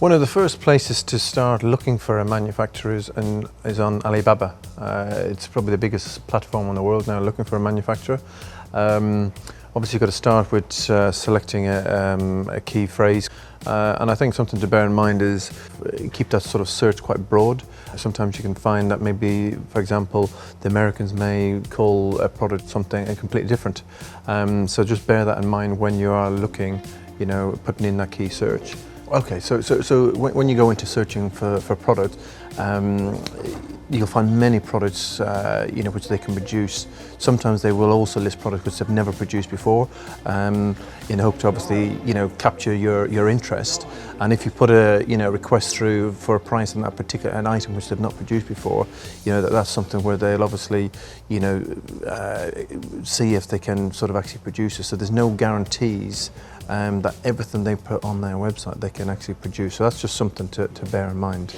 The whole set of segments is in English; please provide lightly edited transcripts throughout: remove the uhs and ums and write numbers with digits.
One of the first places to start looking for a manufacturer is on Alibaba. It's probably the biggest platform in the world now looking for a manufacturer. Obviously you've got to start with selecting a key phrase. And I think something to bear in mind is keep that sort of search quite broad. Sometimes you can find that maybe, for example, the Americans may call a product something completely different. So just bear that in mind when you are looking, putting in that key search. Okay, so when you go into searching for product, you'll find many products, which they can produce. Sometimes they will also list products which they've never produced before, in hope to obviously, capture your interest. And if you put a, request through for a price on that particular an item which they've not produced before, that's something where they'll obviously, see if they can sort of actually produce it. So there's no guarantees that everything they put on their website they can actually produce. So that's just something to bear in mind.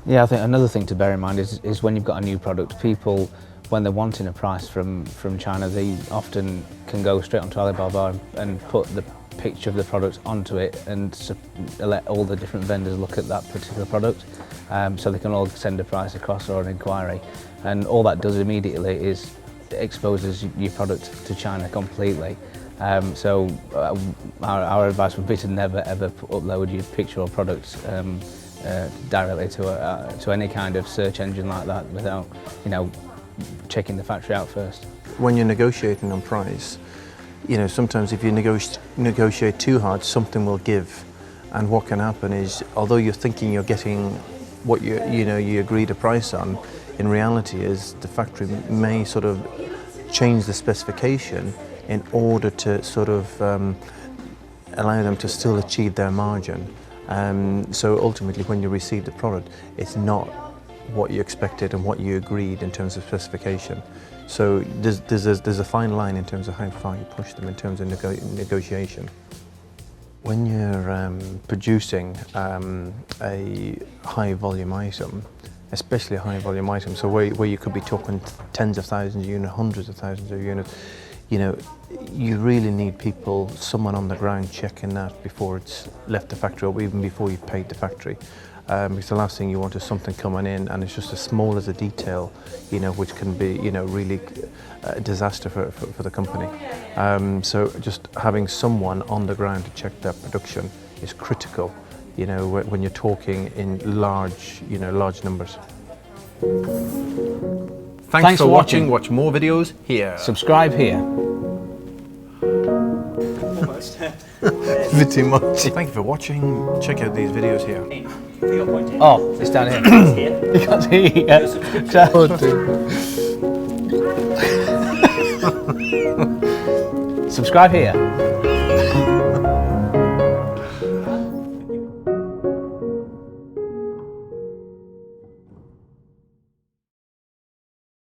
Yeah, I think another thing to bear in mind is when you've got a new product, people, when they're wanting a price from China, they often can go straight onto Alibaba and put the picture of the product onto it and let all the different vendors look at that particular product, so they can all send a price across or an inquiry. And all that does immediately is exposes your product to China completely. So our advice would be to never ever upload your picture or product directly to any kind of search engine like that without, checking the factory out first. When you're negotiating on price, sometimes if you negotiate too hard, something will give. And what can happen is, although you're thinking you're getting what you agreed a price on, in reality is the factory may sort of change the specification in order to sort of allow them to still achieve their margin. So ultimately when you receive the product, it's not what you expected and what you agreed in terms of specification. So there's a fine line in terms of how far you push them in terms of negotiation. When you're producing a high volume item, especially a high volume item, so where you could be talking tens of thousands of units, hundreds of thousands of units, you really need someone on the ground checking that before it's left the factory or even before you've paid the factory. Because the last thing you want is something coming in and it's just as small as a detail, which can be, really a disaster for the company. So just having someone on the ground to check that production is critical, when you're talking in large numbers. Thanks for watching. Watch more videos here. Subscribe here. Bit too much. Thank you for watching. Check out these videos here. Oh, it's down here. Here. You can't see it. Subscribe here.